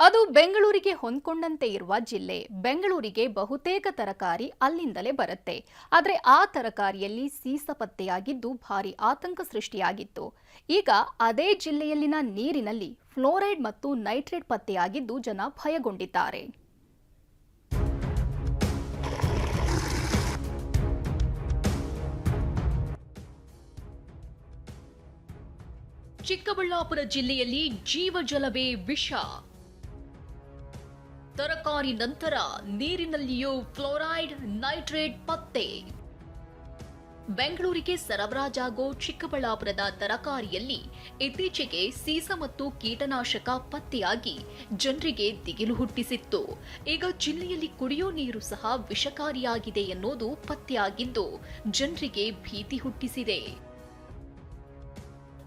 ಅದು ಬೆಂಗಳೂರಿಗೆ ಹೊಂದ್ಕೊಂಡಂತೆ ಇರುವ ಜಿಲ್ಲೆ. ಬೆಂಗಳೂರಿಗೆ ಬಹುತೇಕ ತರಕಾರಿ ಅಲ್ಲಿಂದಲೇ ಬರುತ್ತೆ. ಆದರೆ ಆ ತರಕಾರಿಯಲ್ಲಿ ಸೀಸ ಪತ್ತೆಯಾಗಿದ್ದು ಭಾರಿ ಆತಂಕ ಸೃಷ್ಟಿಯಾಗಿತ್ತು. ಈಗ ಅದೇ ಜಿಲ್ಲೆಯಲ್ಲಿನ ನೀರಿನಲ್ಲಿ ಫ್ಲೋರೈಡ್ ಮತ್ತು ನೈಟ್ರೇಟ್ ಪತ್ತೆಯಾಗಿದ್ದು ಜನ ಭಯಗೊಂಡಿದ್ದಾರೆ. ಚಿಕ್ಕಬಳ್ಳಾಪುರ ಜಿಲ್ಲೆಯಲ್ಲಿ ಜೀವಜಲವೇ ವಿಷ. ತರಕಾರಿ ನಂತರ ನೀರಿನಲ್ಲಿಯೂ ಫ್ಲೋರೈಡ್ ನೈಟ್ರೇಟ್ ಪತ್ತೆ. ಬೆಂಗಳೂರಿಗೆ ಸರಬರಾಜಾಗೋ ಚಿಕ್ಕಬಳ್ಳಾಪುರದ ತರಕಾರಿಯಲ್ಲಿ ಇತ್ತೀಚೆಗೆ ಸೀಸ ಮತ್ತು ಕೀಟನಾಶಕ ಪತ್ತೆಯಾಗಿ ಜನರಿಗೆ ದಿಗಿಲು ಹುಟ್ಟಿಸಿತ್ತು. ಈಗ ಜಿಲ್ಲೆಯಲ್ಲಿ ಕುಡಿಯೋ ನೀರು ಸಹ ವಿಷಕಾರಿಯಾಗಿದೆ ಎನ್ನುವುದು ಪತ್ತೆಯಾಗಿದ್ದು ಜನರಿಗೆ ಭೀತಿ ಹುಟ್ಟಿಸಿದೆ.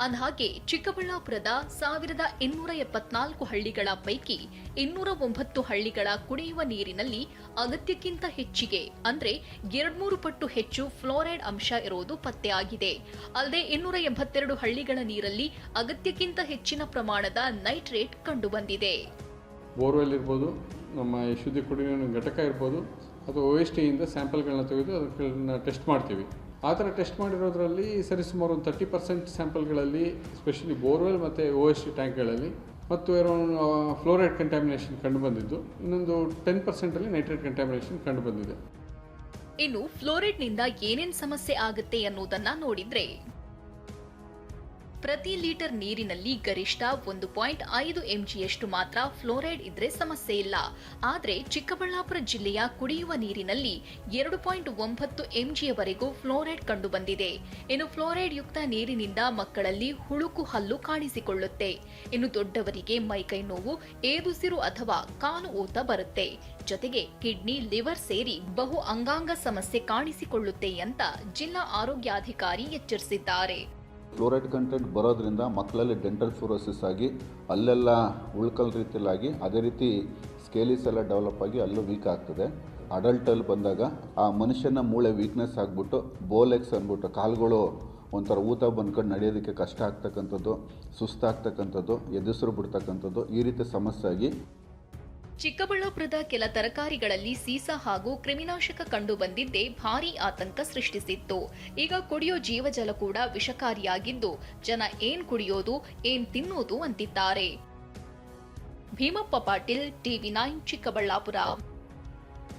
ಅಂದಹಾಗೆ ಚಿಕ್ಕಬಳ್ಳಾಪುರದ 1274 ಹಳ್ಳಿಗಳ ಪೈಕಿ 209 ಹಳ್ಳಿಗಳ ಕುಡಿಯುವ ನೀರಿನಲ್ಲಿ ಅಗತ್ಯಕ್ಕಿಂತ ಹೆಚ್ಚಿಗೆ ಅಂದ್ರೆ 2-3 ಪಟ್ಟು ಹೆಚ್ಚು ಫ್ಲೋರೈಡ್ ಅಂಶ ಇರುವುದು ಪತ್ತೆಯಾಗಿದೆ. ಅಲ್ಲದೆ 282 ಹಳ್ಳಿಗಳ ನೀರಲ್ಲಿ ಅಗತ್ಯಕ್ಕಿಂತ ಹೆಚ್ಚಿನ ಪ್ರಮಾಣದ ನೈಟ್ರೇಟ್ ಕಂಡುಬಂದಿದೆ. ಬೋರ್ವೆಲ್ ಇರ್ಬೋದು, ನಮ್ಮ ಶುದ್ಧ ಕುಡಿಯುವ ಘಟಕ ಇರ್ಬೋದು, ಅಥವಾ OST ಇಂದ ಸ್ಯಾಂಪಲ್ಗಳನ್ನ ತೆಗೆದು ಅದನ್ನ ಟೆಸ್ಟ್ ಮಾಡ್ತೀವಿ. ಆ ಥರ ಟೆಸ್ಟ್ ಮಾಡಿರೋದ್ರಲ್ಲಿ ಸರಿಸುಮಾರು ಒಂದು 30% ಸ್ಯಾಂಪಲ್ಗಳಲ್ಲಿ ಎಸ್ಪೆಷಲಿ ಬೋರ್ವೆಲ್ ಮತ್ತು OST ಟ್ಯಾಂಕ್ಗಳಲ್ಲಿ ಮತ್ತು ಫ್ಲೋರೈಡ್ ಕಂಟ್ಯಾಮಿನೇಷನ್ ಕಂಡುಬಂದಿದ್ದು, ಇನ್ನೊಂದು 10% ನೈಟ್ರೇಟ್ ಕಂಟ್ಯಾಮಿನೇಷನ್ ಕಂಡುಬಂದಿದೆ. ಇನ್ನು ಫ್ಲೋರೈಡ್ನಿಂದ ಏನೇನು ಸಮಸ್ಯೆ ಆಗುತ್ತೆ ಅನ್ನೋದನ್ನ ನೋಡಿದ್ರೆ, ಪ್ರತಿ ಲೀಟರ್ ನೀರಿನಲ್ಲಿ ಗರಿಷ್ಠ 1.5 mgಯಷ್ಟು ಮಾತ್ರ ಫ್ಲೋರೈಡ್ ಇದ್ರೆ ಸಮಸ್ಯೆ ಇಲ್ಲ. ಆದರೆ ಚಿಕ್ಕಬಳ್ಳಾಪುರ ಜಿಲ್ಲೆಯ ಕುಡಿಯುವ ನೀರಿನಲ್ಲಿ 2.9 mgಯವರೆಗೂ ಫ್ಲೋರೈಡ್ ಕಂಡುಬಂದಿದೆ. ಇನ್ನು ಫ್ಲೋರೈಡ್ ಯುಕ್ತ ನೀರಿನಿಂದ ಮಕ್ಕಳಲ್ಲಿ ಹುಳುಕು ಹಲ್ಲು ಕಾಣಿಸಿಕೊಳ್ಳುತ್ತೆ. ಇನ್ನು ದೊಡ್ಡವರಿಗೆ ಮೈಕೈ ನೋವು, ಏದುಸಿರು ಅಥವಾ ಕಾಲು ಊತ ಬರುತ್ತೆ. ಜೊತೆಗೆ ಕಿಡ್ನಿ, ಲಿವರ್ ಸೇರಿ ಬಹು ಅಂಗಾಂಗ ಸಮಸ್ಯೆ ಕಾಣಿಸಿಕೊಳ್ಳುತ್ತೆ ಅಂತ ಜಿಲ್ಲಾ ಆರೋಗ್ಯಾಧಿಕಾರಿ ಎಚ್ಚರಿಸಿದ್ದಾರೆ. ಫ್ಲೋರೈಡ್ ಕಂಟೆಂಟ್ ಬರೋದ್ರಿಂದ ಮಕ್ಕಳಲ್ಲಿ ಡೆಂಟಲ್ ಫ್ಲೋರೋಸಿಸ್ ಆಗಿ ಅಲ್ಲೆಲ್ಲ ಉಳ್ಕಲ್ ರೀತಿಯಲ್ಲಾಗಿ, ಅದೇ ರೀತಿ ಸ್ಕೇಲಿಸ್ ಎಲ್ಲ ಡೆವಲಪ್ ಆಗಿ ಅಲ್ಲೂ ವೀಕ್ ಆಗ್ತದೆ. ಅಡಲ್ಟಲ್ಲಿ ಬಂದಾಗ ಆ ಮನುಷ್ಯನ ಮೂಳೆ ವೀಕ್ನೆಸ್ ಆಗಿಬಿಟ್ಟು ಬೋಲೆಕ್ಸ್ ಅಂದ್ಬಿಟ್ಟು ಕಾಲುಗಳು ಒಂಥರ ಊತ ಬಂದ್ಕೊಂಡು ನಡೆಯೋದಕ್ಕೆ ಕಷ್ಟ ಆಗ್ತಕ್ಕಂಥದ್ದು, ಸುಸ್ತಾಗ್ತಕ್ಕಂಥದ್ದು, ಎದುರು ಬಿಡ್ತಕ್ಕಂಥದ್ದು, ಈ ರೀತಿ ಸಮಸ್ಯೆ ಆಗಿ ಚಿಕ್ಕಬಳ್ಳಾಪುರದ ಕೆಲ ತರಕಾರಿಗಳಲ್ಲಿ ಸೀಸ ಹಾಗೂ ಕ್ರಿಮಿನಾಶಕ ಕಂಡು ಬಂದಿದ್ದೇ ಭಾರೀ ಆತಂಕ ಸೃಷ್ಟಿಸಿತ್ತು. ಈಗ ಕುಡಿಯೋ ಜೀವಜಲ ಕೂಡ ವಿಷಕಾರಿಯಾಗಿದ್ದು ಜನ ಏನ್ ಕುಡಿಯೋದು, ಏನ್ ತಿನ್ನೋದು ಅಂತಿದ್ದಾರೆ. ಭೀಮಪ್ಪ ಪಾಟೀಲ್, TV9 ಚಿಕ್ಕಬಳ್ಳಾಪುರ.